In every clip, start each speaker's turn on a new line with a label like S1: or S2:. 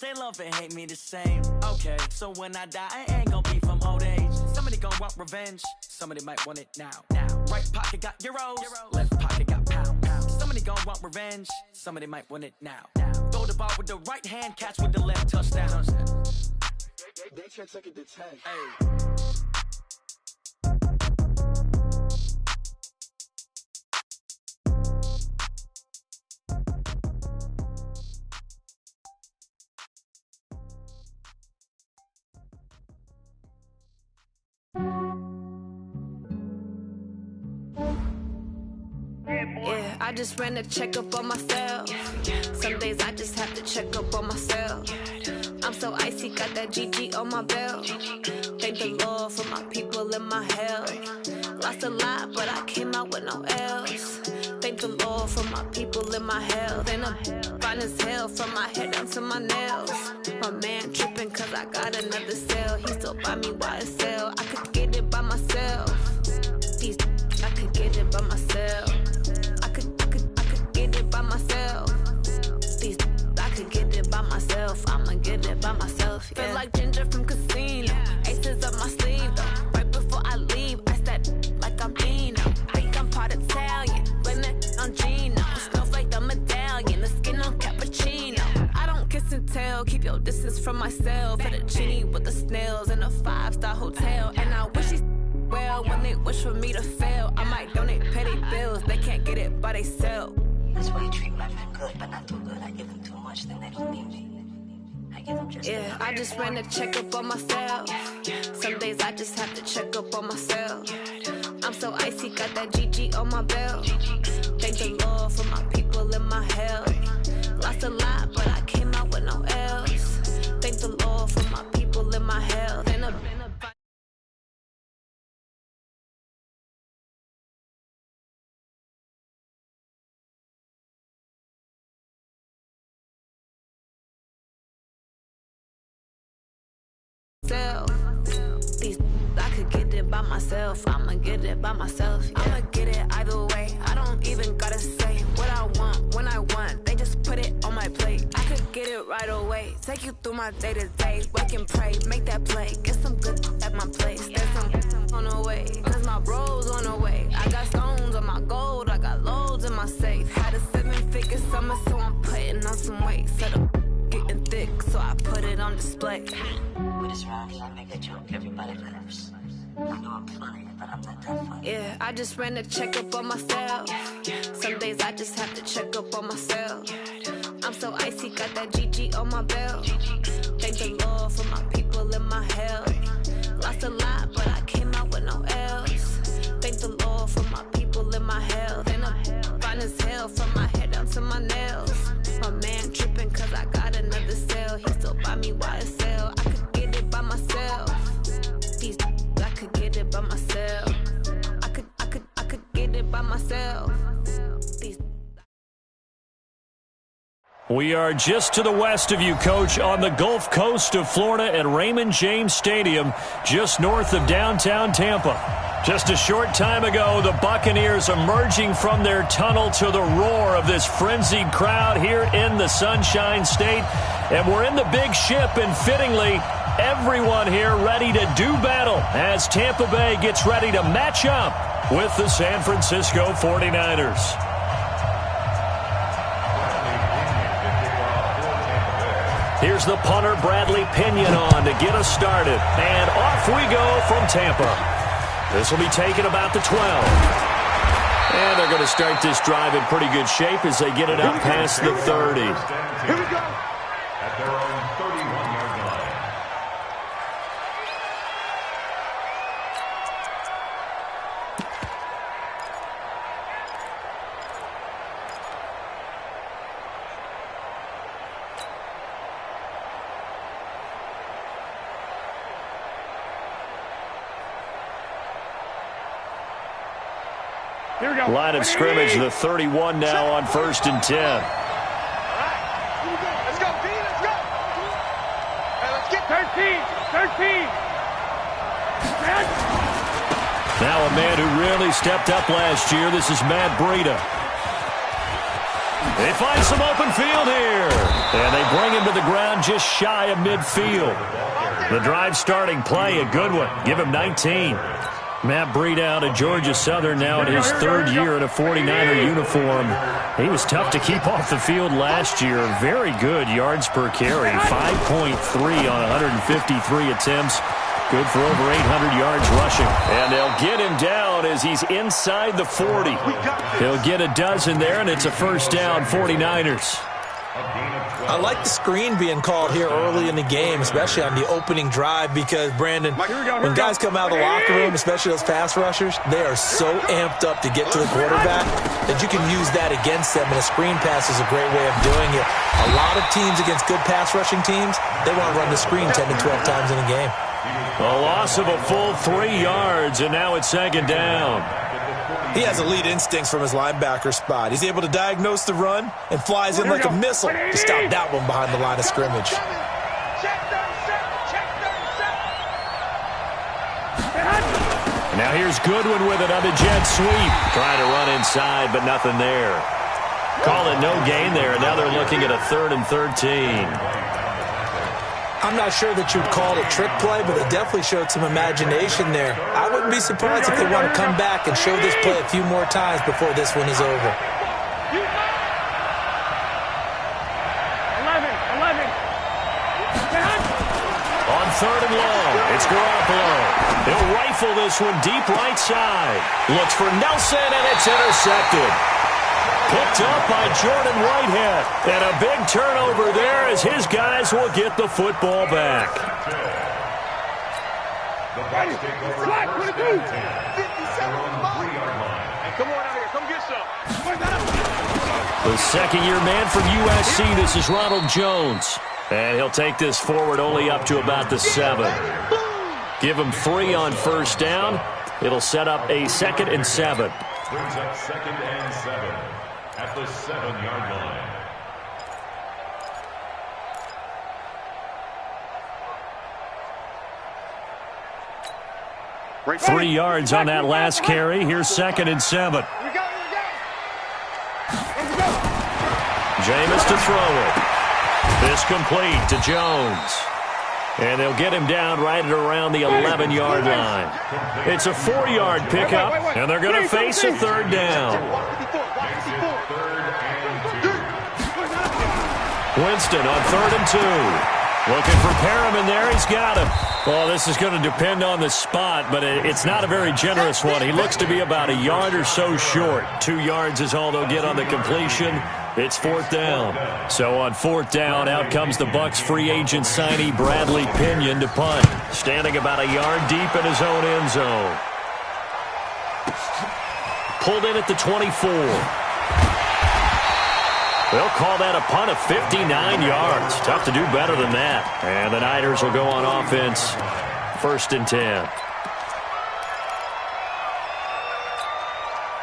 S1: They love and hate me the same. Okay, so when I die, I ain't gonna be from old age. Somebody gonna want revenge. Somebody might want it now. Right pocket got euros. Left pocket got pound. Somebody gonna want revenge. Somebody might want it now. Throw the ball with the right hand, catch with the left, touchdown. They can't take it to 10. Hey.
S2: Yeah, I just ran a checkup on myself. Some days I just have to check up on myself. I'm so icy, got that GG on my belt. Thank the Lord for my people in my health. Lost a lot, but I came out with no L's. Thank the Lord for my people in my health. And I'm fine as hell from my head down to my nails. My man tripping cause I got another cell. He still buy me YSL. I could get it by myself. These I could get it by myself. I could get it by myself. These I could get it by myself. I'ma get it by myself. Yeah. Feel like Ginger from Casino. Aces up my sleeve though. Right before I leave, I step like I'm Dino. Think I'm part Italian, blame that on Gino. Snowflake the medallion, the skin on cappuccino. I don't kiss and tell, keep your distance from myself. At a genie with the snails in a 5-star hotel. And I wish he well when they wish for me to fail. I might donate petty bills, they can't get it by they sell.
S3: That's why you treat my friend good, but not too good. I give them too much, then they don't need me. I give them just
S2: enough. I just ran a checkup on myself. Some days I just have to check up on myself. I'm so icy, got that GG on my belt. Thank the Lord for my people in my health. Lost a lot, but I came out with no L's. Thank the Lord for my people in my health. And these I could get it by myself. I'ma get it by myself. Yeah. I'ma get it either way. I don't even gotta say what I want when I want. They just put it on my plate. I could get it right away. Take you through my day to day. Wake and pray, make that play. Get some good at my place. There's some on the way. Cause my bro's on the way. I got stones on my gold. I got loads in my safe. Had a 7-figure summer, so I'm putting on some weight. Set up getting thick, so I put it on display.
S3: With this round here, I make a joke, everybody laughs. I know I'm funny, but I'm not that funny.
S2: Yeah, I just ran a checkup on myself. Some days I just have to check up on myself. I'm so icy, got that GG on my belt. Thank the Lord for my people in my health. Lost a lot, but I came out with no L's. Thank the Lord for my people in my health. And I'm fine as hell from my head down to my nails. My man tripping cause I got another cell. He still buy me YSL. I could get it by myself. These I could get it by myself. I could get it by myself. These
S4: We are just to the west of you, Coach, on the Gulf Coast of Florida at Raymond James Stadium, just north of downtown Tampa. Just a short time ago, the Buccaneers emerging from their tunnel to the roar of this frenzied crowd here in the Sunshine State. And we're in the big ship, and fittingly, everyone here ready to do battle as Tampa Bay gets ready to match up with the San Francisco 49ers. Here's the punter, Bradley Pinion, on to get us started. And off we go from Tampa. This will be taken about the 12. And they're going to start this drive in pretty good shape as they get it out past the 30.
S5: Here we go. At their own 31-yard line. Here we go.
S4: Line of scrimmage, the 31 now on 1st and 10.
S5: All right. Let's go, D. Let's go. Hey, let's get 13. 13.
S4: Now a man who really stepped up last year. This is Matt Breida. They find some open field here. And they bring him to the ground just shy of midfield. The drive starting play, a good one. Give him 19. Matt Breed out at Georgia Southern now in his third year in a 49er uniform. He was tough to keep off the field last year. Very good yards per carry, 5.3 on 153 attempts. Good for over 800 yards rushing. And they'll get him down as he's inside the 40. He'll get a dozen there, and it's a first down, 49ers.
S6: I like the screen being called here early in the game, especially on the opening drive, because, Brandon, when guys come out of the locker room, especially those pass rushers, they are so amped up to get to the quarterback that you can use that against them, and a screen pass is a great way of doing it. A lot of teams against good pass rushing teams, they want to run the screen 10 to 12 times in a game.
S4: A loss of a full 3 yards, and now it's second down.
S6: He has elite instincts from his linebacker spot. He's able to diagnose the run and flies in like a missile to stop that one behind the line of scrimmage.
S4: Now here's Goodwin with it on the jet sweep. Trying to run inside, but nothing there. Call it no gain there, and now they're looking at a 3rd and 13.
S6: I'm not sure that you'd call it a trick play, but it definitely showed some imagination there. I wouldn't be surprised if they want to come back and show this play a few more times before this one is over.
S5: 11.
S4: On 3rd and long, it's Garoppolo. He'll rifle this one deep right side. Looks for Nelson, and it's intercepted. Picked up by Jordan Whitehead. And a big turnover there as his guys will get the football back.
S5: Come on out here. Come get some.
S4: The second-year man from USC, this is Ronald Jones. And he'll take this forward only up to about the 7. Give him 3 on first down. It'll set up a 2nd and 7.
S7: Brings up 2nd and 7 at the 7-yard line.
S5: Right.
S4: 3 yards on that last carry. Here's 2nd and 7. Jameis to throw it. This complete to Jones. And they'll get him down right at around the 11-yard line. It's a 4-yard pickup, and they're going to face a 3rd down. Winston on 3rd and 2. Looking for Perriman there. He's got him. Well, this is going to depend on the spot, but it's not a very generous one. He looks to be about a yard or so short. 2 yards is all they'll get on the completion. It's 4th down. So on 4th down, out comes the Bucs free agent signee Bradley Pinion to punt. Standing about a yard deep in his own end zone. Pulled in at the 24. They'll call that a punt of 59 yards. Tough to do better than that. And the Niners will go on offense. 1st and 10.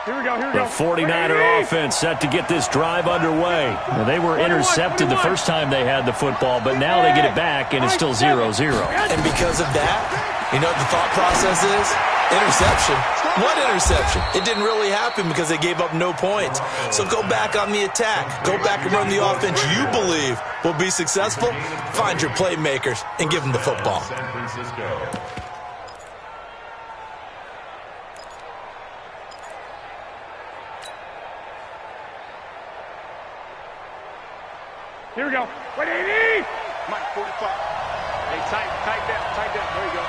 S5: Here we go.
S4: The 49er offense set to get this drive underway. Now, they were intercepted the first time they had the football, but now they get it back, and it's still 0-0.
S6: And because of that, you know what the thought process is? Interception. What interception? It didn't really happen because they gave up no points. So go back on the attack. Go back and run the offense you believe will be successful. Find your playmakers and give them the football.
S7: San Francisco.
S5: Here we go. Wait, 80! Mike, 45. Hey, tight down. There you go.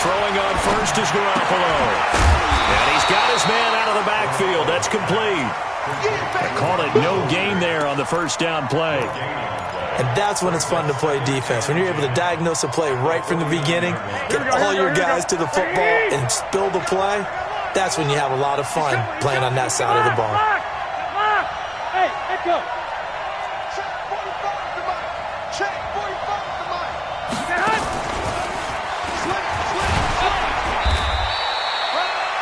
S4: Throwing on first is Garoppolo. And he's got his man out of the backfield. That's complete. They called it no gain there on the first down play.
S6: And that's when it's fun to play defense. When you're able to diagnose a play right from the beginning, get all your guys to the football and spill the play, that's when you have a lot of fun playing on that side of the ball.
S5: Hey, let's go.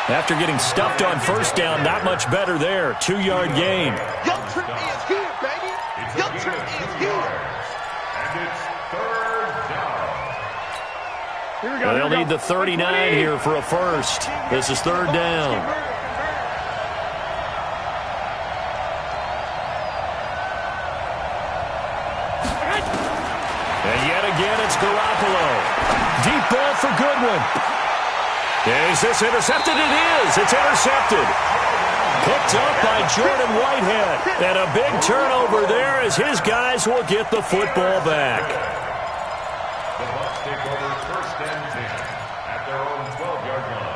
S4: After getting stuffed on first down, not much better there. 2-yard gain.
S5: Young Trip is here, baby. Young Trip is here.
S7: And it's 3rd down.
S5: Here we go.
S4: They'll need the 39 here for a first. This is 3rd down. And yet again, it's Garoppolo. Deep ball for Goodwin. Is this intercepted? It is. It's intercepted. Picked up by Jordan Whitehead. And a big turnover there as his guys will get the football back.
S7: The Bucs take over 1st and 10 at their own 12-yard line.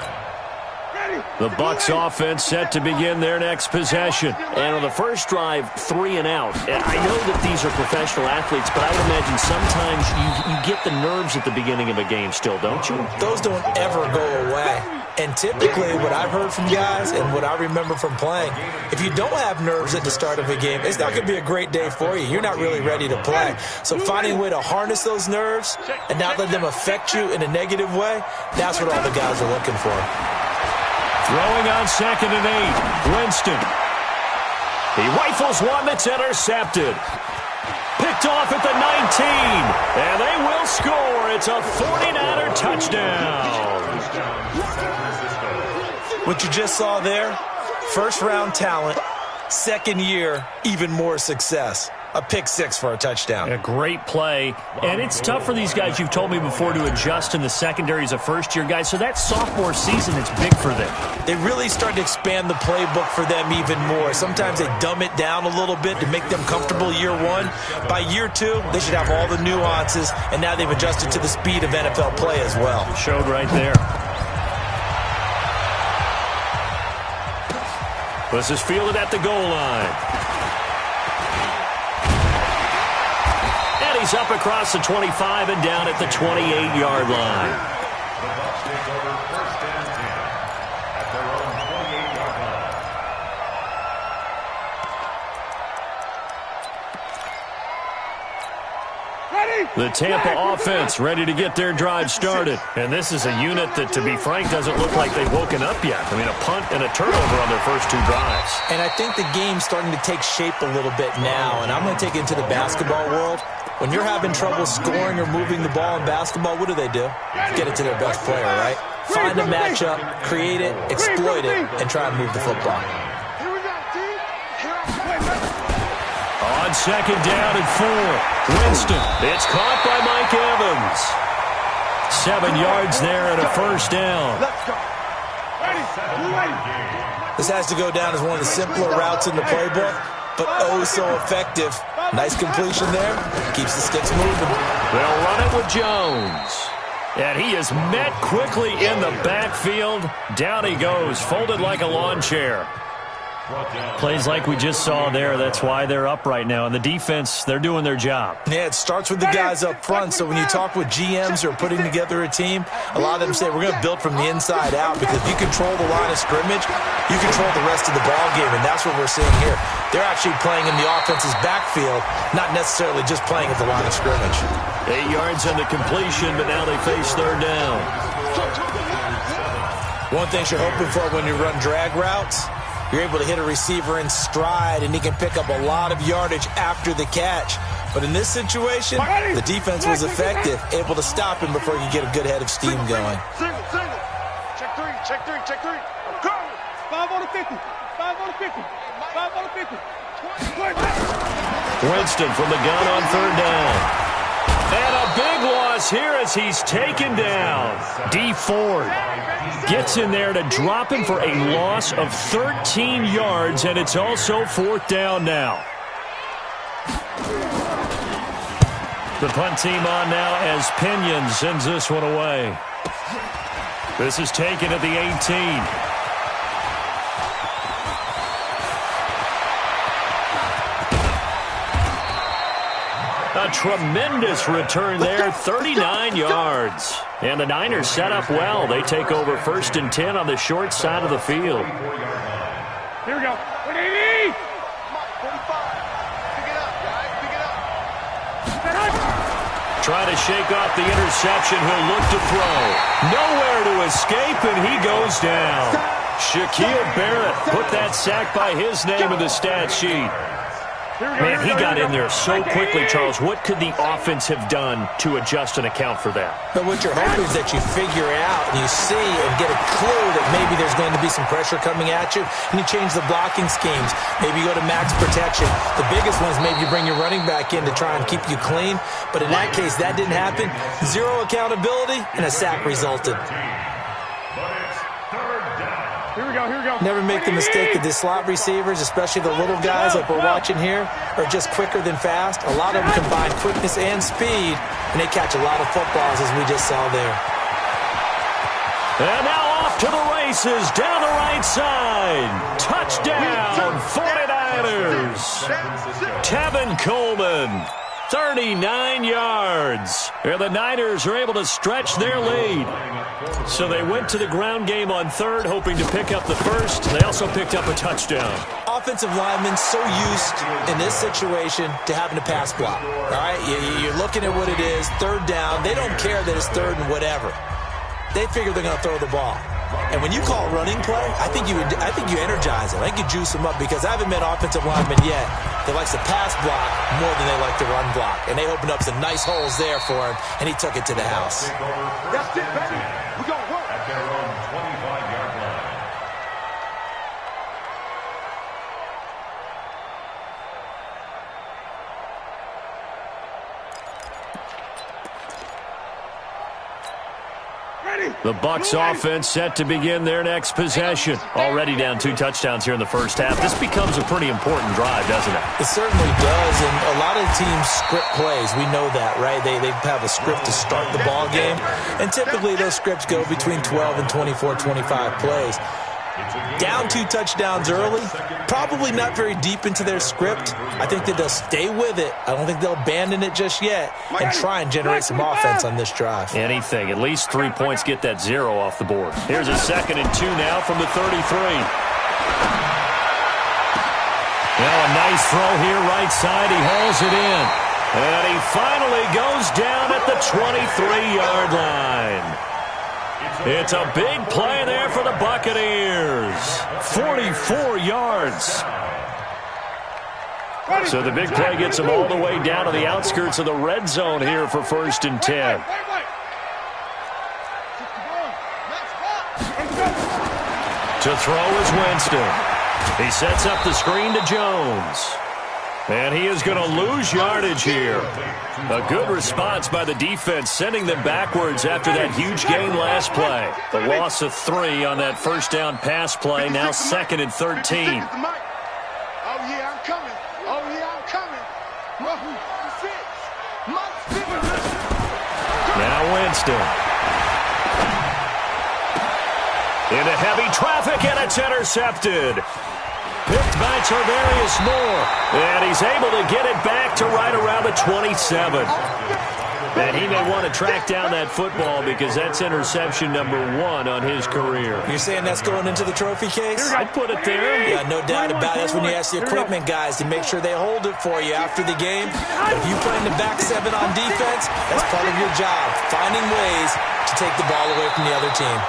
S4: The Bucs offense set to begin their next possession.
S8: And on the first drive, 3 and out. I know that these are professional athletes, but I would imagine sometimes you get the nerves at the beginning of a game still, don't you?
S6: Those don't ever go away. And typically what I've heard from guys and what I remember from playing, if you don't have nerves at the start of a game, it's not going to be a great day for you. You're not really ready to play. So finding a way to harness those nerves and not let them affect you in a negative way, that's what all the guys are looking for.
S4: Throwing on 2nd and 8. Winston. He rifles one that's intercepted. Picked off at the 19. And they will score. It's a 49er touchdown.
S6: What you just saw there, first-round talent, second year, even more success. A pick 6 for a touchdown.
S4: A great play. And it's tough for these guys, you've told me before, to adjust in the secondary as a first-year guy. So that sophomore season is big for them.
S6: They really start to expand the playbook for them even more. Sometimes they dumb it down a little bit to make them comfortable year 1. By year 2, they should have all the nuances, and now they've adjusted to the speed of NFL play as well.
S4: Showed right there. This is fielded at the goal line. And he's up across the 25 and down at the 28-yard line.
S7: The Bucs take over 1st and 10 at their own 28-yard line.
S4: The Tampa offense ready to get their drive started. And this is a unit that, to be frank, doesn't look like they've woken up yet. I mean, a punt and a turnover on their first 2 drives.
S6: And I think the game's starting to take shape a little bit now. And I'm going to take it into the basketball world. When you're having trouble scoring or moving the ball in basketball, what do? Get it to their best player, right? Find a matchup, create it, exploit it, and try and move the football.
S4: On 2nd down and 4. Winston. It's caught by Mike Evans. 7 yards there and a first down.
S6: This has to go down as one of the simpler routes in the playbook, but oh so effective. Nice completion there. Keeps the sticks moving.
S4: They'll run it with Jones. And he is met quickly in the backfield. Down he goes, folded like a lawn chair. Plays like we just saw there. That's why they're up right now. And the defense, they're doing their job.
S6: Yeah, it starts with the guys up front. So when you talk with GMs who are putting together a team, a lot of them say we're going to build from the inside out, because if you control the line of scrimmage, you control the rest of the ball game, and that's what we're seeing here. They're actually playing in the offense's backfield, not necessarily just playing at the line of scrimmage.
S4: 8 yards on the completion, but now they face 3rd down.
S6: One thing you're hoping for when you run drag routes, you're able to hit a receiver in stride, and he can pick up a lot of yardage after the catch. But in this situation, the defense was effective, able to stop him before you get a good head of steam going.
S5: Single. Check three. I'm coming. 5 on the 50. 5 on the 50. 5 on the 50.
S4: Winston from the gun on 3rd down. And a big loss here as he's taken down. D. Ford gets in there to drop him for a loss of 13 yards, and it's also 4th down now. The punt team on now as Pinion sends this one away. This is taken at the 18. A tremendous return there, 39 yards. And the Niners set up well. They take over 1st and 10 on the short side of the field.
S5: Here we go. 180. 45. Pick it up, guys. Pick it up.
S4: Trying to shake off the interception. He'll look to throw. Nowhere to escape, and he goes down. Shaquille Barrett put that sack by his name in the stat sheet. Man, he got in there so quickly, Charles. What could the offense have done to adjust and account for that?
S6: But what you're hoping is that you figure out and you see and get a clue that maybe there's going to be some pressure coming at you, and you change the blocking schemes. Maybe you go to max protection. The biggest one is maybe you bring your running back in to try and keep you clean. But in that case, that didn't happen. Zero accountability, and a sack resulted.
S5: Here we go.
S6: Never make the mistake that the slot receivers, especially the little guys like we're watching here, are just quicker than fast. A lot of them combine quickness and speed, and they catch a lot of footballs, as we just saw there.
S4: And now off to the races, down the right side. Touchdown, 49ers. Tevin Coleman, 39 yards. And the Niners are able to stretch their lead. So they went to the ground game on third, hoping to pick up the first. They also picked up a touchdown.
S6: Offensive linemen so used in this situation to having to pass block. All right, you're looking at what it is, third down. They don't care that it's third and whatever. They figure they're going to throw the ball. And when you call running play, I think you energize them. I think you juice them up, because I haven't met offensive linemen yet that likes to pass block more than they like to run block. And they opened up some nice holes there for him, and he took it to the house.
S5: That's it, baby. We're going to work.
S7: At their own 25-yard line.
S4: The Bucs offense set to begin their next possession. Already down 2 touchdowns here in the first half. This becomes a pretty important drive, doesn't it?
S6: It certainly does, and a lot of teams script plays. We know that, right? They have a script to start the ball game, and typically those scripts go between 12 and 24, 25 plays. Down 2 touchdowns early, probably not very deep into their script. I think that they'll stay with it. I don't think they'll abandon it just yet and try and generate some offense on this drive.
S4: Anything. At least 3 points get that 0 off the board. Here's a 2nd and 2 now from the 33. Now a nice throw here right side. He hauls it in. And he finally goes down at the 23-yard line. It's a big play there for the Buccaneers. 44 yards. So the big play gets them all the way down to the outskirts of the red zone here for 1st and 10. To throw is Winston. He sets up the screen to Jones. And he is going to lose yardage here. A good response by the defense, sending them backwards after that huge gain last play. The loss of 3 on that first down pass play, now 2nd and 13.
S5: Oh, yeah, I'm coming. Oh, yeah, I'm coming.
S4: Now Winston. Into heavy traffic, and it's intercepted. Picked by Tarvarius Moore. And he's able to get it back to right around the 27. And he may want to track down that football, because that's interception number 1 on his career.
S6: You're saying that's going into the trophy case?
S4: I'd put it there.
S6: Yeah, no doubt about it. That's when you ask the equipment guys to make sure they hold it for you after the game. But if you play in the back 7 on defense, that's part of your job, finding ways to take the ball away from the other team.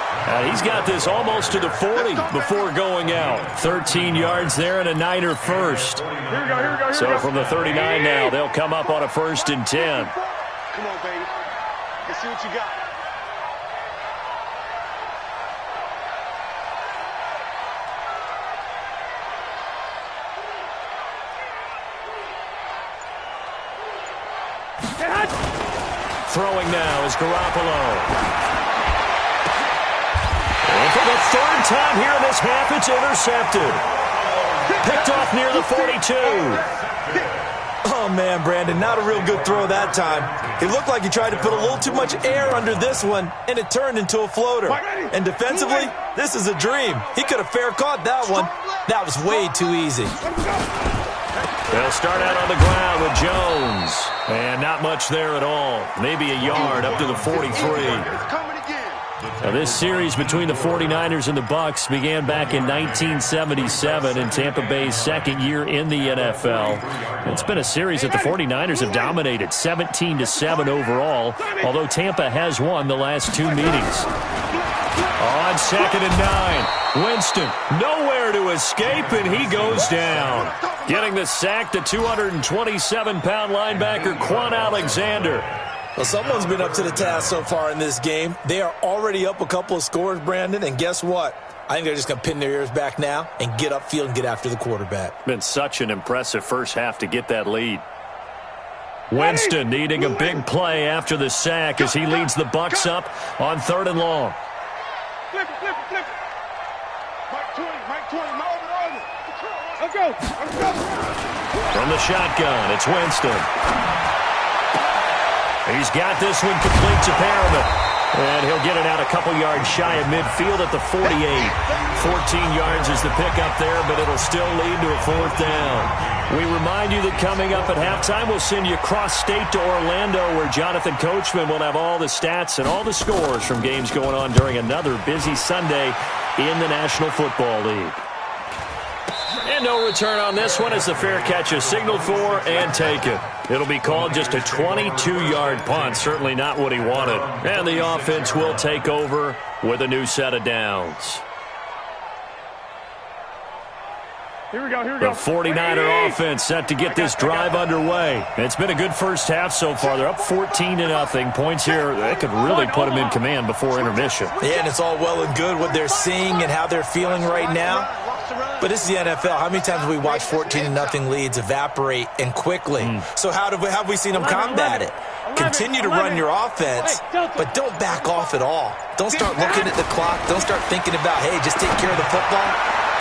S4: He's got this almost to the 40 before going out. 13 yards there and a Niner first. So from the 39 now, they'll come up on a 1st and 10.
S5: Come on, baby. Let's see what you got.
S4: Throwing now is Garoppolo. And for the 3rd time here in this half, it's intercepted. Picked off near the 42.
S6: Oh, man, Brandon, not a real good throw that time. It looked like he tried to put a little too much air under this one, and it turned into a floater. And defensively, this is a dream. He could have fair caught that one. That was way too easy.
S4: They'll start out on the ground with Jones. And not much there at all. Maybe a yard up to the 43. Now, this series between the 49ers and the Bucs began back in 1977 in Tampa Bay's 2nd year in the NFL. It's been a series that the 49ers have dominated, 17-7 overall, although Tampa has won the last 2 meetings. On 2nd and 9, Winston nowhere to escape, and he goes down. Getting the sack, the 227-pound linebacker, Quan Alexander.
S6: Well, someone's been up to the task so far in this game. They are already up a couple of scores, Brandon, and guess what? I think they're just going to pin their ears back now and get upfield and get after the quarterback.
S4: Been such an impressive first half to get that lead. Winston needing a big play after the sack as he leads the Bucs up on 3rd and long.
S5: Flip it. Mike 20, over. Let's go.
S4: From the shotgun, it's Winston. He's got this one complete to Perriman. And he'll get it out a couple yards shy of midfield at the 48. 14 yards is the pickup there, but it'll still lead to a 4th down. We remind you that coming up at halftime, we'll send you cross-state to Orlando, where Jonathan Coachman will have all the stats and all the scores from games going on during another busy Sunday in the National Football League. And no return on this one as the fair catch is signaled for and taken. It'll be called just a 22-yard punt, certainly not what he wanted. And the offense will take over with a new set of downs.
S5: Here we go.
S4: The 49er offense set to get this drive underway. It's been a good first half so far. They're up 14-0. Points here, they could really put them in command before intermission.
S6: Yeah, and it's all well and good what they're seeing and how they're feeling right now. But this is the NFL. How many times have we watched 14-0 leads evaporate and quickly? So how have we seen them combat it? Continue to run your offense, but don't back off at all. Don't start looking at the clock. Don't start thinking about, hey, just take care of the football.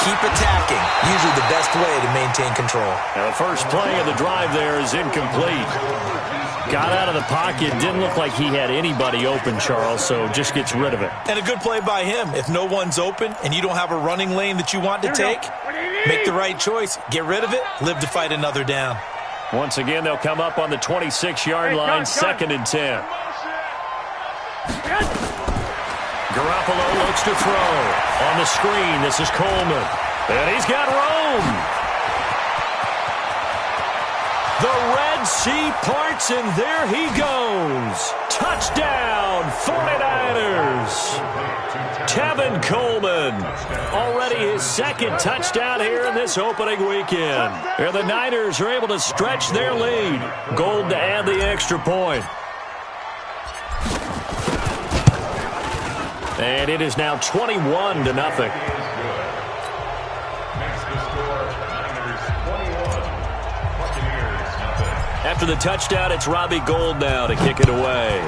S6: Keep attacking. Usually the best way to maintain control.
S4: Now the first play of the drive there is incomplete. Got out of the pocket. Didn't look like he had anybody open, Charles, so just gets rid of it.
S6: And a good play by him. If no one's open and you don't have a running lane that you want to take, make the right choice. Get rid of it. Live to fight another down.
S4: Once again, they'll come up on the 26-yard line, 2nd and 10. Garoppolo looks to throw. On the screen, this is Coleman. And he's got Rome. The Red Sea parts, and there he goes. Touchdown, 49ers. Tevin Coleman. Already his 2nd touchdown here in this opening weekend. And the Niners are able to stretch their lead. Gold to add the extra point. And it is now 21-0. After the touchdown, it's Robbie Gould now to kick it away.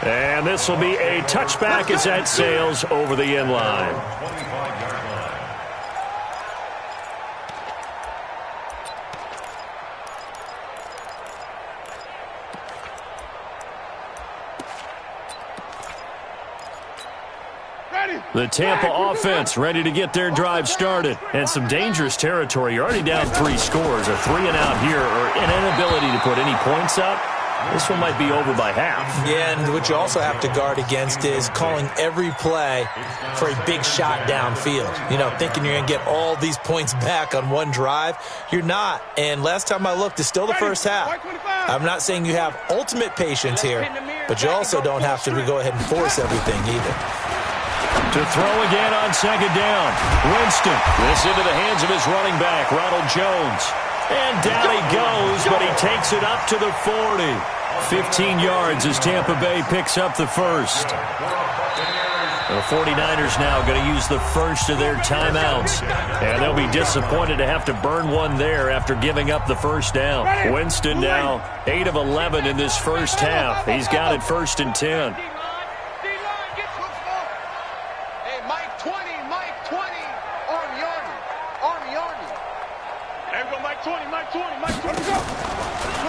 S4: And this will be a touchback as that sails over the end line. The Tampa offense ready to get their drive started. And some dangerous territory. You're already down 3 scores. A 3-and-out here or an inability to put any points up. This one might be over by half.
S6: Yeah, and what you also have to guard against is calling every play for a big shot downfield. You know, thinking you're going to get all these points back on one drive. You're not. And last time I looked, it's still the first half. I'm not saying you have ultimate patience here, but you also don't have to go ahead and force everything either.
S4: To throw again on 2nd down. Winston. This into the hands of his running back, Ronald Jones. And down he goes, but he takes it up to the 40. 15 yards as Tampa Bay picks up the first. The 49ers now going to use the first of their timeouts. And they'll be disappointed to have to burn one there after giving up the first down. Winston now 8 of 11 in this first half. He's got it 1st and 10.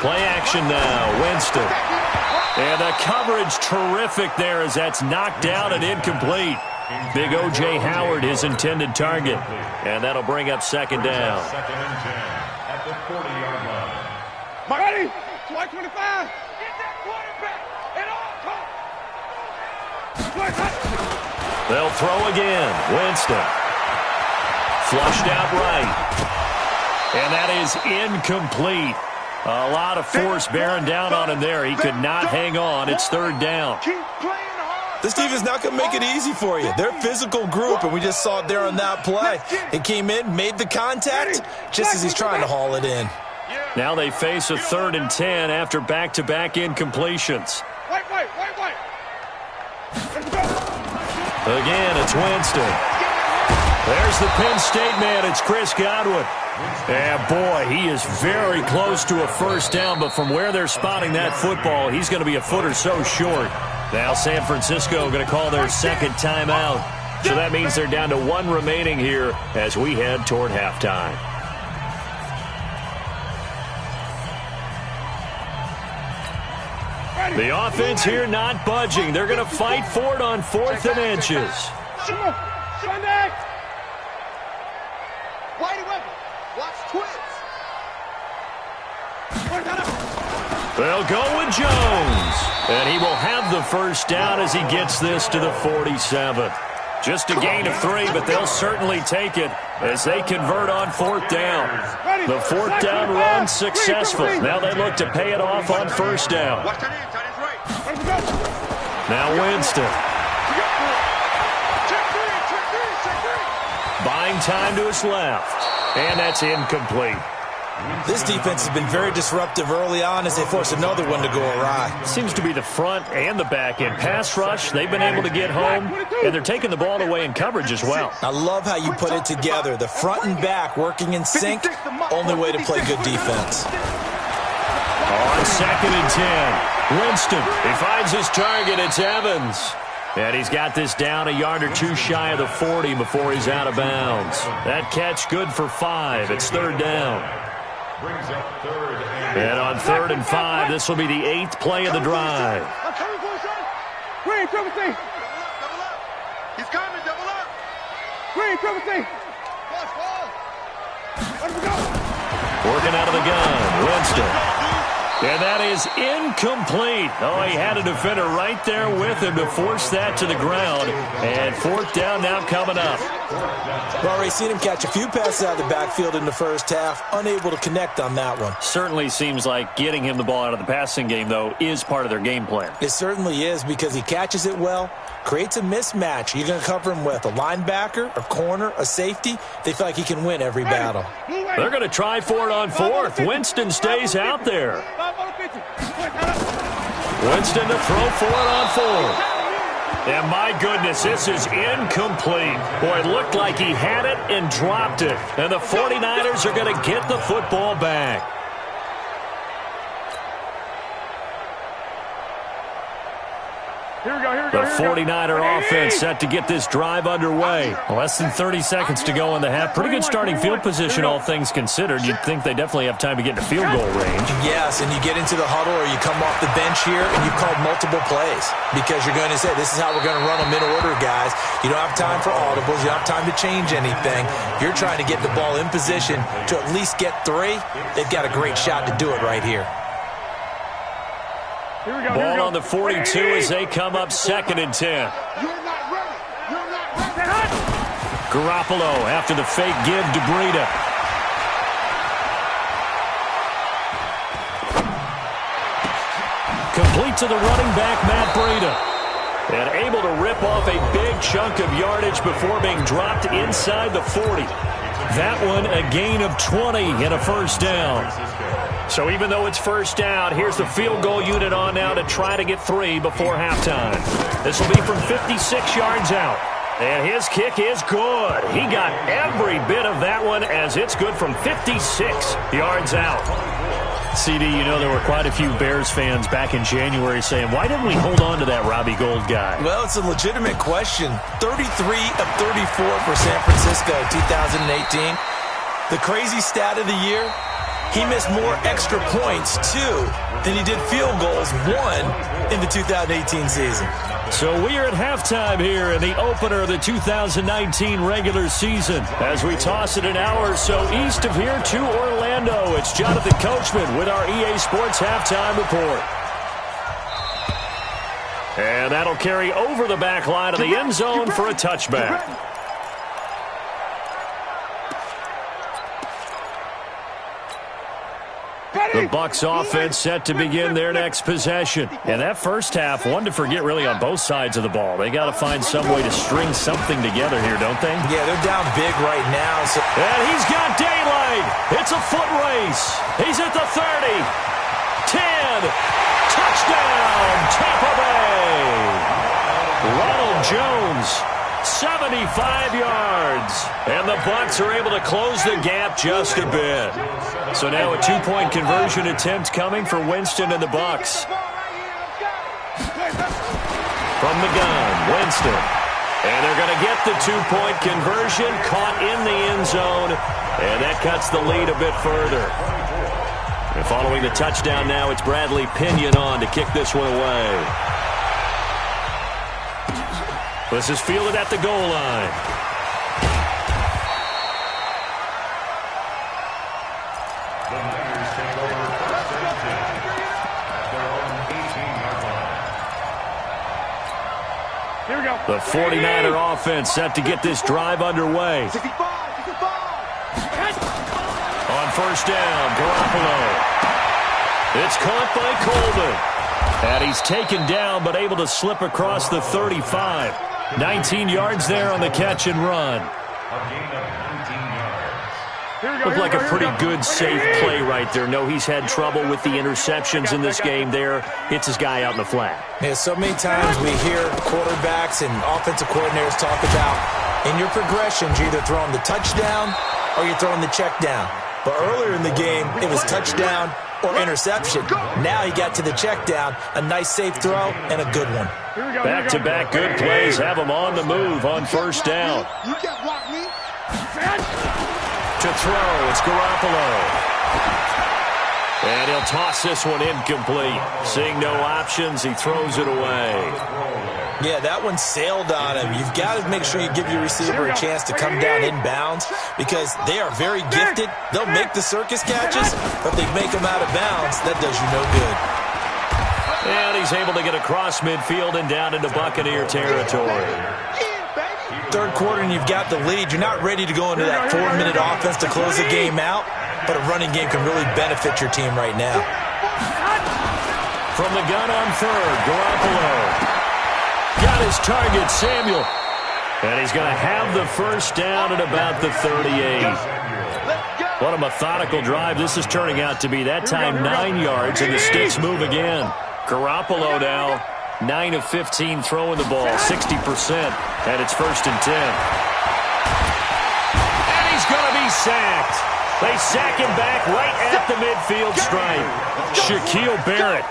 S4: Play action now, Winston. And the coverage terrific there as that's knocked down and incomplete. Big O.J. Howard, his intended target. And that'll bring up 2nd down.
S7: 2nd and 10 at the 40-yard line.
S5: Ready? 25. Get that quarterback at all times.
S4: They'll throw again. Winston. Flushed out right. And that is incomplete. A lot of force bearing down on him there. He could not hang on. It's third down.
S6: This defense is not going to make it easy for you. They're a physical group, and we just saw it there on that play. It came in, made the contact, just as he's trying to haul it in.
S4: Now they face a 3rd and 10 after back-to-back incompletions. Again, it's Winston. There's the Penn State man. It's Chris Godwin. And, boy, he is very close to a first down, but from where they're spotting that football, he's going to be a foot or so short. Now San Francisco going to call their second timeout. So that means they're down to 1 remaining here as we head toward halftime. The offense here not budging. They're going to fight for it on 4th and inches. They'll go with Jones. And he will have the first down as he gets this to the 47. Just a gain of 3, but they'll certainly take it as they convert on 4th down. The 4th down run successful. Now they look to pay it off on first down. Now Winston. Buying time to his left. And that's incomplete.
S6: This defense has been very disruptive early on as they force another one to go awry.
S4: Seems to be the front and the back end. Pass rush, they've been able to get home, and they're taking the ball away in coverage as well.
S6: I love how you put it together. The front and back working in sync, only way to play good defense.
S4: On 2nd and 10, Winston, he finds his target. It's Evans. And he's got this down a yard or 2 shy of the 40 before he's out of bounds. That catch good for 5. It's 3rd down. And on 3rd and 5, this will be the 8th play of the drive.
S5: He's coming, double up.
S4: Working out of the gun, Winston. And that is incomplete. Oh, he had a defender right there with him to force that to the ground. And 4th down now coming up.
S6: We've already seen him catch a few passes out of the backfield in the first half, unable to connect on that one.
S4: Certainly seems like getting him the ball out of the passing game, though, is part of their game plan.
S6: It certainly is because he catches it well, creates a mismatch. You're going to cover him with a linebacker, a corner, a safety. They feel like he can win every battle.
S4: They're going to try for it on 4th. Winston stays out there. Winston to throw for it on 4th. And my goodness, this is incomplete. Boy, it looked like he had it and dropped it. And the 49ers are going to get the football back. The 49er offense set to get this drive underway. Less than 30 seconds to go in the half. Pretty good starting field position, all things considered. You'd think they definitely have time to get to field goal range.
S6: Yes, and you get into the huddle or you come off the bench here and you've called multiple plays because you're going to say, this is how we're going to run them in order, guys. You don't have time for audibles. You don't have time to change anything. You're trying to get the ball in position to at least get 3. They've got a great shot to do it right here.
S4: Ball on the 42 as they come up 2nd and 10. Garoppolo after the fake give to Breida. Complete to the running back, Matt Breida. And able to rip off a big chunk of yardage before being dropped inside the 40. That one a gain of 20 and a first down. So even though it's first down, here's the field goal unit on now to try to get 3 before halftime. This will be from 56 yards out. And his kick is good. He got every bit of that one as it's good from 56 yards out. CD, you know there were quite a few Bears fans back in January saying, why didn't we hold on to that Robbie Gould guy?
S6: Well, it's a legitimate question. 33 of 34 for San Francisco 2018. The crazy stat of the year, he missed more extra points, 2, than he did field goals, 1, in the 2018 season.
S4: So we are at halftime here in the opener of the 2019 regular season. As we toss it an hour or so east of here to Orlando, it's Jonathan Coachman with our EA Sports Halftime Report. And that'll carry over the back line of the end zone for a touchback. The Bucs offense set to begin their next possession. And that first half, one to forget really on both sides of the ball. They got to find some way to string something together here, don't they?
S6: Yeah, they're down big right now.
S4: And he's got daylight. It's a foot race. He's at the 30. 10. Touchdown, Tampa Bay. Ronald Jones, 75 yards. And the Bucs are able to close the gap just a bit. So now a two-point conversion attempt coming for Winston and the Bucs. From the gun, Winston. And they're going to get the two-point conversion, caught in the end zone, and that cuts the lead a bit further. And following the touchdown now, it's Bradley Pinion on to kick this one away. This is fielded at the goal line.
S7: The Niners take over first and 10 at their own 18-yard line.
S5: Here we go.
S4: The 49er offense set to get this drive underway.
S5: 65.
S4: On first down, Garoppolo. It's caught by Coleman. And he's taken down but able to slip across the 35. 19 yards there on the catch and run.
S7: A gain of 19 yards.
S4: Looked like a pretty good, safe play right there. No, he's had trouble with the interceptions in this game there. Hits his guy out in the flat.
S6: Yeah, so many times we hear quarterbacks and offensive coordinators talk about in your progressions, you're either throwing the touchdown or you're throwing the check down. But earlier in the game, it was touchdown or interception. Now he got to the check down, a nice safe throw, and a good one.
S4: Back-to-back good plays have him on the move on first down.
S5: You can't block me.
S4: To throw, it's Garoppolo. And he'll toss this one incomplete. Seeing no options, he throws it away.
S6: Yeah, that one sailed on him. You've got to make sure you give your receiver a chance to come down inbounds because they are very gifted. They'll make the circus catches, but they make them out of bounds. That does you no good.
S4: And he's able to get across midfield and down into Buccaneer territory.
S6: Third quarter and you've got the lead. You're not ready to go into that 4-minute offense to close the game out, but a running game can really benefit your team right now.
S4: From the gun on third, Garoppolo. Got his target, Samuel. And he's going to have the first down at about the 38. What a methodical drive this is turning out to be. That time 9 yards, and the sticks move again. Garoppolo now, 9 of 15 throwing the ball, 60%. And it's first and 10. And he's going to be sacked. They sack him back right at the midfield stripe. Shaquille Barrett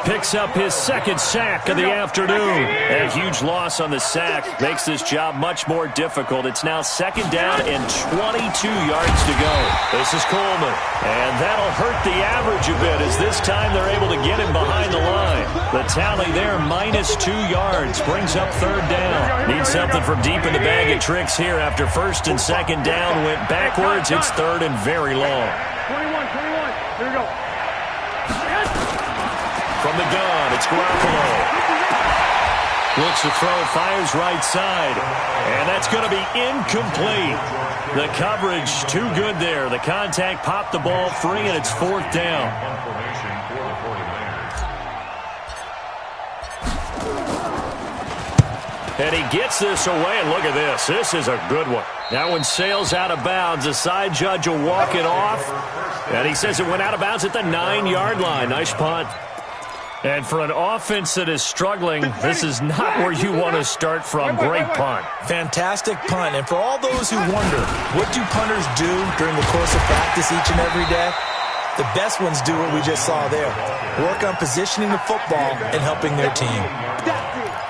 S4: picks up his second sack of the afternoon. A huge loss on the sack makes this job much more difficult. It's now second down and 22 yards to go. This is Coleman. And that'll hurt the average a bit as this time they're able to get him behind the line. The tally there, -2 yards, brings up third down. Need something from deep in the bag of tricks here after first and second down went backwards. It's third and very long.
S5: 21. Here we go.
S4: From the gun, it's Garoppolo. Looks to throw, fires right side. And that's going to be incomplete. The coverage too good there. The contact popped the ball free, and it's fourth down. And he gets this away, and look at this. This is a good one. That one sails out of bounds. The side judge will walk it off. And he says it went out of bounds at the 9-yard line. Nice punt. And for an offense that is struggling, this is not where you want to start from. Great punt.
S6: Fantastic punt. And for all those who wonder, what do punters do during the course of practice each and every day? The best ones do what we just saw there. Work on positioning the football and helping their team.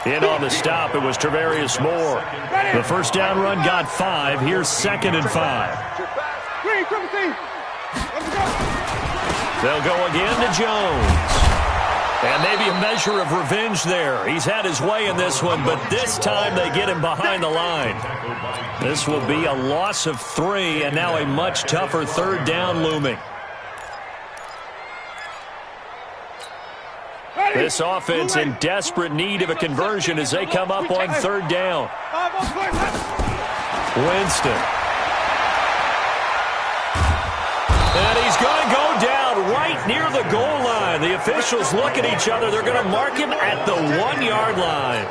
S4: In on the stop, it was Travarius Moore. The first down run got 5. Here's second and 5. They'll go again to Jones. And maybe a measure of revenge there. He's had his way in this one, but this time they get him behind the line. This will be a loss of 3, and now a much tougher third down looming. This offense in desperate need of a conversion as they come up on third down. Winston. And he's going to go down right And the officials look at each other. They're going to mark him at the 1-yard line.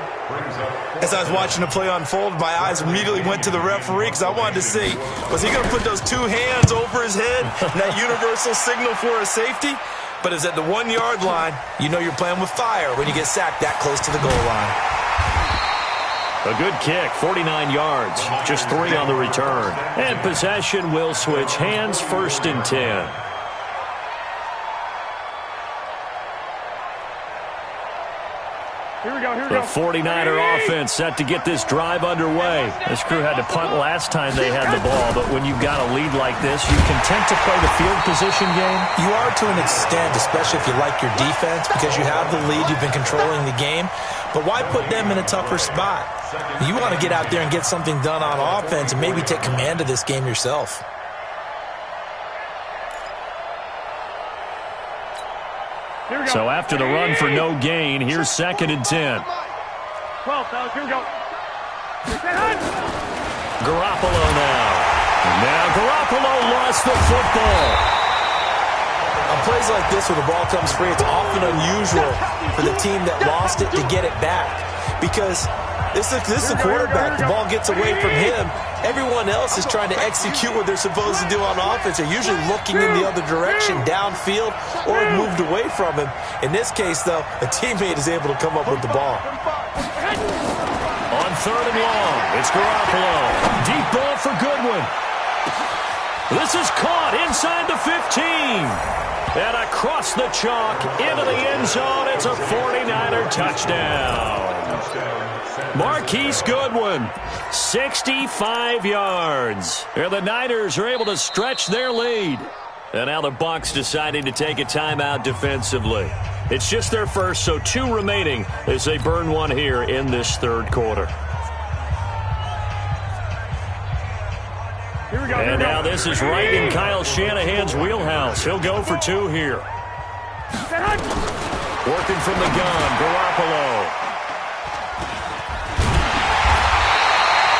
S6: As I was watching the play unfold, my eyes immediately went to the referee because I wanted to see, was he going to put those 2 hands over his head, that universal signal for a safety? But it's at the 1-yard line. You know you're playing with fire when you get sacked that close to the goal line.
S4: A good kick, 49 yards, just 3 on the return. And possession will switch hands, 1st and 10.
S5: Here we go, here we
S4: The
S5: go.
S4: 49er offense set to get this drive underway. This crew had to punt last time they had the ball, but when you've got a lead like this, you content to play the field position game?
S6: You are to an extent, especially if you like your defense, because you have the lead, you've been controlling the game. But why put them in a tougher spot? You want to get out there and get something done on offense and maybe take command of this game yourself.
S4: So after the run for no gain, here's 2nd and 10.
S5: 12, fellas, here we go.
S4: Garoppolo now. Now Garoppolo lost the football.
S6: On plays like this, when the ball comes free, it's often unusual for the team that lost it to get it back. Because this is a quarterback. The ball gets away from him. Everyone else is trying to execute what they're supposed to do on offense. They're usually looking in the other direction, downfield, or moved away from him. In this case, though, a teammate is able to come up with the ball.
S4: On 3rd and long, it's Garoppolo. Deep ball for Goodwin. This is caught inside the 15. And across the chalk, into the end zone, it's a 49er touchdown. Marquise Goodwin, 65 yards. And the Niners are able to stretch their lead. And now the Bucs deciding to take a timeout defensively. It's just their first, so 2 remaining as they burn one here in this 3rd quarter. And now this is right in Kyle Shanahan's wheelhouse. He'll go for 2 here. Working from the gun, Garoppolo.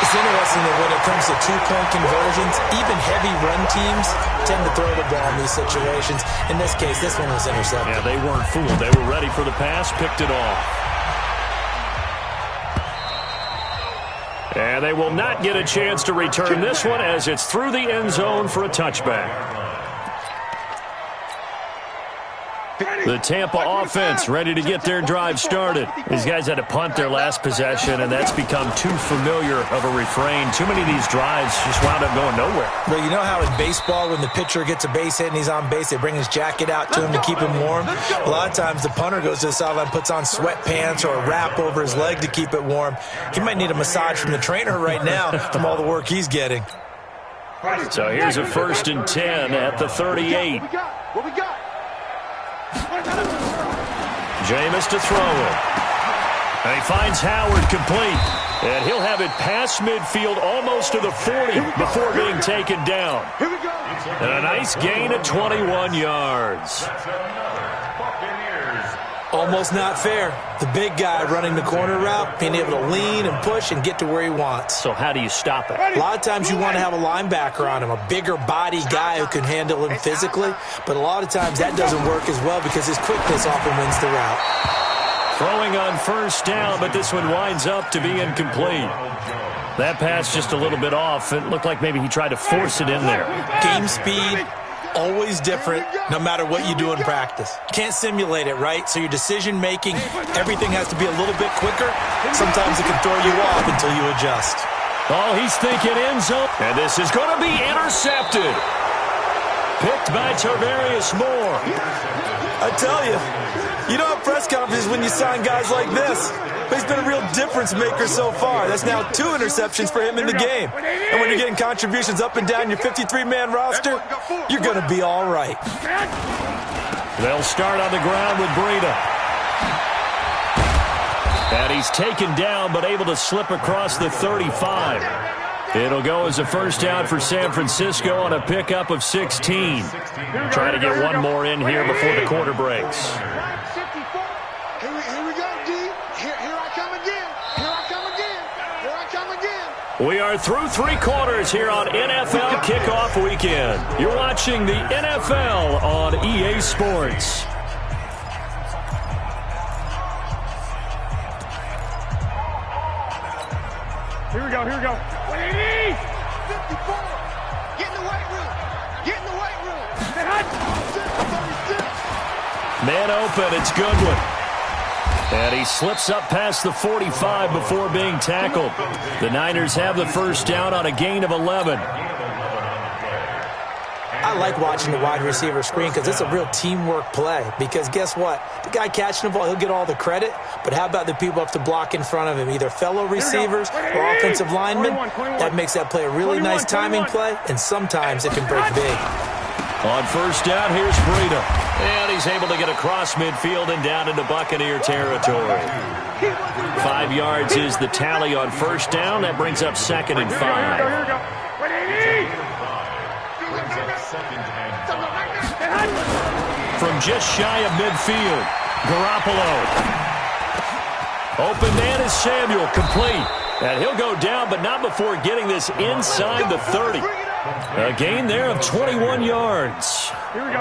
S6: It's interesting that when it comes to 2-point conversions, even heavy run teams tend to throw the ball in these situations. In this case, this one was intercepted.
S4: Yeah, they weren't fooled. They were ready for the pass, picked it off. And they will not get a chance to return this one as it's through the end zone for a touchback. The Tampa offense ready to get their drive started. These guys had to punt their last possession, and that's become too familiar of a refrain. Too many of these drives just wound up going nowhere.
S6: Well, you know how in baseball, when the pitcher gets a base hit and he's on base, they bring his jacket out to him to keep him warm? A lot of times the punter goes to the sideline, puts on sweatpants or a wrap over his leg to keep it warm. He might need a massage from the trainer right now from all the work he's getting.
S4: So here's a 1st and 10 at the 38.
S5: What we got?
S4: Jameis to throw it. And he finds Howard complete. And he'll have it past midfield almost to the 40 before being taken down.
S5: Here we go.
S4: And a nice gain of 21 yards.
S6: Almost not fair. The big guy running the corner route, being able to lean and push and get to where he wants.
S4: So how do you stop it?
S6: A lot of times you want to have a linebacker on him, a bigger body guy who can handle him physically. But a lot of times that doesn't work as well because his quickness often wins the route.
S4: Throwing on 1st down, but this one winds up to be incomplete. That pass just a little bit off. It looked like maybe he tried to force it in there.
S6: Game speed, always different, no matter what you do in practice. Can't simulate it, right? So your decision-making, everything has to be a little bit quicker. Sometimes it can throw you off until you adjust.
S4: Oh, he's thinking end zone. And this is going to be intercepted. Picked by Tarvarius Moore.
S6: I tell you, you don't have press conferences when you sign guys like this. But he's been a real difference maker so far. That's now 2 interceptions for him in the game. And when you're getting contributions up and down your 53-man roster, you're going to be all right.
S4: They'll start on the ground with Breida. And he's taken down but able to slip across the 35. It'll go as a 1st down for San Francisco on a pickup of 16. Trying to get one more in here before the quarter breaks.
S5: Here we go, D. Here I come again. Here I come again. Here I come again.
S4: We are through 3 quarters here on NFL Kickoff Weekend. You're watching the NFL on EA Sports.
S5: Here we go. 180! 54! Get in the weight room! Get in the weight room! 36!
S4: Man open, it's Goodwin. And he slips up past the 45 before being tackled. The Niners have the first down on a gain of 11.
S6: I like watching the wide receiver screen because it's a real teamwork play. Because guess what? The guy catching the ball, he'll get all the credit. But how about the people up to block in front of him, either fellow receivers or offensive linemen? That makes that play a really nice timing play, and sometimes it can break big.
S4: On first down, here's Breida. And he's able to get across midfield and down into Buccaneer territory. 5 yards is the tally on first down. That brings up 2nd and 5. From just shy of midfield, Garoppolo. Open man is Samuel, complete. And he'll go down, but not before getting this inside the 30. A gain there of 21 yards.
S5: Here we go.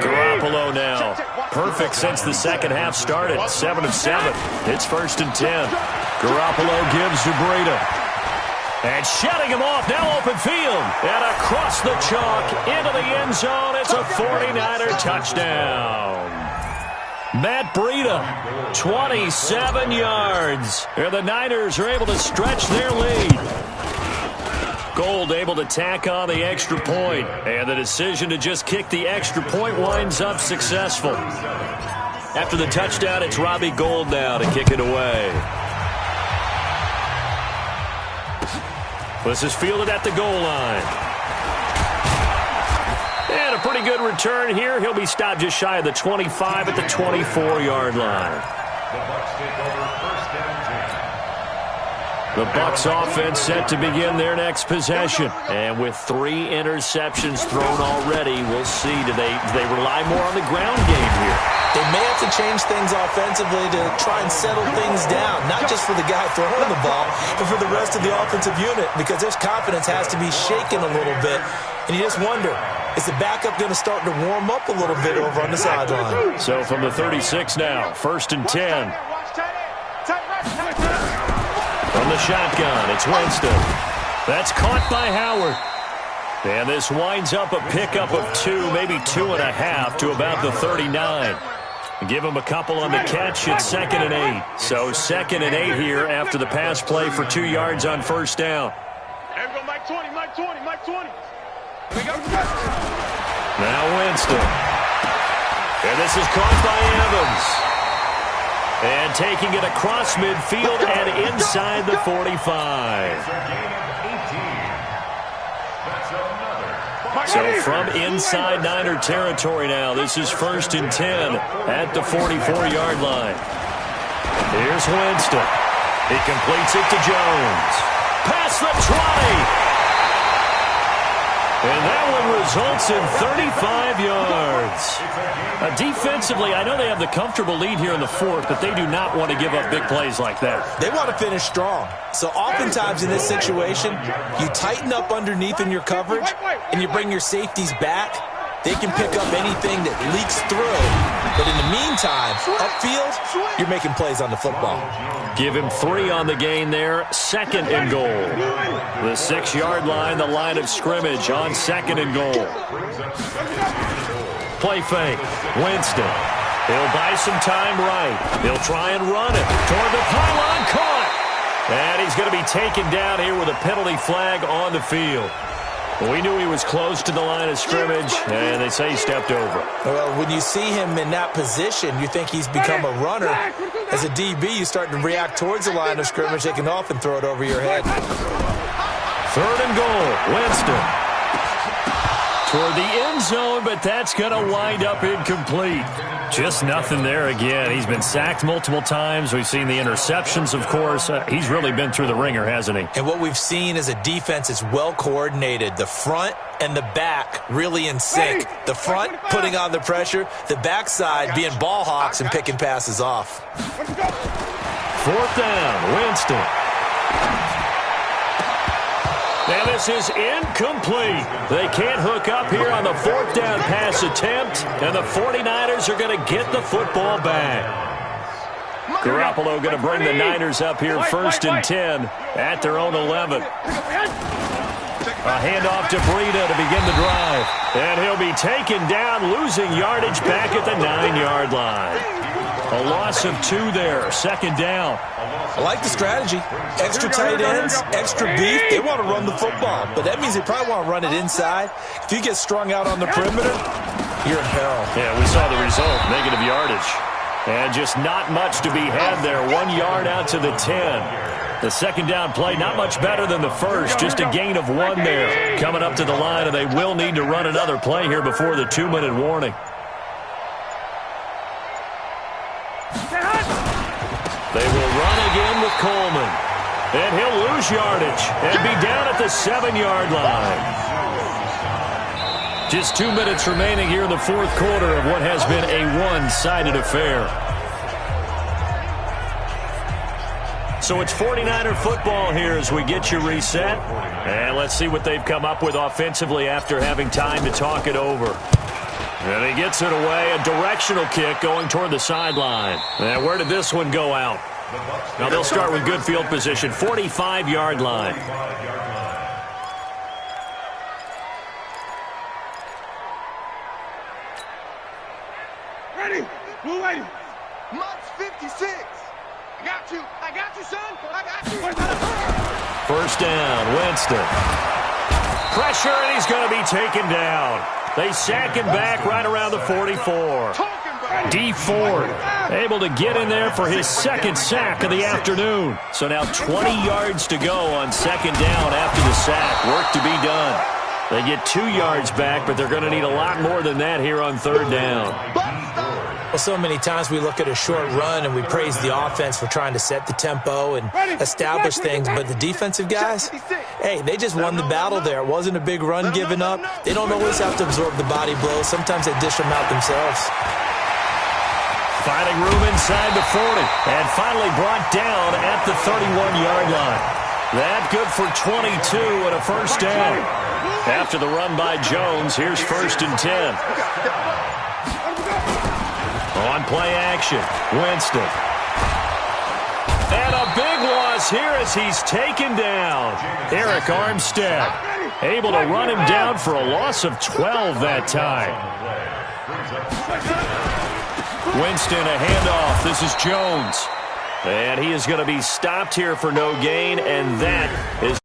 S4: Garoppolo now. Perfect since the second half started. 7 of 7. It's 1st and 10. Garoppolo gives to Breida. And shutting him off, now open field. And across the chalk, into the end zone. It's a 49er touchdown. Matt Breida, 27 yards. And the Niners are able to stretch their lead. Gold able to tack on the extra point. And the decision to just kick the extra point winds up successful. After the touchdown, it's Robbie Gould now to kick it away. This is fielded at the goal line. And a pretty good return here. He'll be stopped just shy of the 25 at the 24-yard line. The Bucs offense set to begin their next possession. And with 3 interceptions thrown already, we'll see. Do they rely more on the ground game here?
S6: They may have to change things offensively to try and settle things down, not just for the guy throwing the ball, but for the rest of the offensive unit, because their confidence has to be shaken a little bit. And you just wonder, is the backup going to start to warm up a little bit over on the sideline?
S4: So from the 36 now, 1st and 10. From the shotgun, it's Winston. That's caught by Howard. And this winds up a pickup of 2, maybe 2.5 to about the 39. Give him a couple on the catch. It's 2nd and 8. So 2nd and 8 here after the pass play for 2 yards on first down.
S5: There we go, Mike 20.
S4: Now Winston. And this is caught by Evans. And taking it across midfield and inside the 45. So from inside Niner territory now, this is 1st and 10 at the 44-yard line. Here's Winston. He completes it to Jones. Past the 20. And that one results in 35 yards. Defensively, I know they have the comfortable lead here in the 4th, but they do not want to give up big plays like that.
S6: They want to finish strong. So oftentimes in this situation, you tighten up underneath in your coverage, and you bring your safeties back. They can pick up anything that leaks through. But in the meantime, upfield, you're making plays on the football.
S4: Give him 3 on the gain there. 2nd and goal. The 6-yard line, the line of scrimmage on 2nd and goal. Play fake. Winston. He'll buy some time right. He'll try and run it toward the pylon. Caught. And he's going to be taken down here with a penalty flag on the field. We knew he was close to the line of scrimmage, and they say he stepped over.
S6: Well, when you see him in that position, you think he's become a runner. As a DB, you start to react towards the line of scrimmage. They can often throw it over your head.
S4: 3rd and goal. Winston. Toward the end zone, but that's going to wind up incomplete. Just nothing there again. He's been sacked multiple times. We've seen the interceptions, of course. He's really been through the ringer, hasn't he?
S6: And what we've seen is a defense is well coordinated. The front and the back really in sync. The front putting on the pressure. The backside being ball hawks and picking passes off.
S4: 4th down. Winston. And this is incomplete. They can't hook up here on the 4th down pass attempt, and the 49ers are going to get the football back. Garoppolo going to bring the Niners up here 1st and 10 at their own 11. A handoff to Breida to begin the drive. And he'll be taken down, losing yardage back at the 9-yard line. A loss of 2 there, 2nd down.
S6: I like the strategy. Extra tight ends, extra beef. They want to run the football, but that means they probably want to run it inside. If you get strung out on the perimeter, you're in peril.
S4: Yeah, we saw the result, negative yardage. And just not much to be had there. 1 yard out to the 10. The 2nd down play, not much better than the first. Just a gain of 1 there. Coming up to the line, and they will need to run another play here before the 2-minute warning. They will run again with Coleman. And he'll lose yardage and be down at the 7-yard line. Just 2 minutes remaining here in the 4th quarter of what has been a one-sided affair. So it's 49er football here as we get you reset. And let's see what they've come up with offensively after having time to talk it over. And he gets it away, a directional kick going toward the sideline. And where did this one go out? Now they'll start with good field position, 45-yard line.
S5: Ready? We're waiting. Months 56. I got you, son. I got you.
S4: 1st down, Winston. Pressure, and he's going to be taken down. They sack him back right around the 44. D. Ford able to get in there for his 2nd sack of the afternoon. So now 20 yards to go on 2nd down after the sack. Work to be done. They get 2 yards back, but they're going to need a lot more than that here on 3rd down.
S6: Well, so many times we look at a short run and we praise the offense for trying to set the tempo and establish things, but the defensive guys, hey, they just won the battle there. It wasn't a big run given up. They don't always have to absorb the body blows. Sometimes they dish them out themselves.
S4: Finding room inside the 40, and finally brought down at the 31-yard line. That good for 22 and a 1st down. After the run by Jones, here's 1st and 10. On play action, Winston. And a big loss here as he's taken down. Eric Armstead able to run him down for a loss of 12 that time. Winston, a handoff. This is Jones. And he is going to be stopped here for no gain, and that is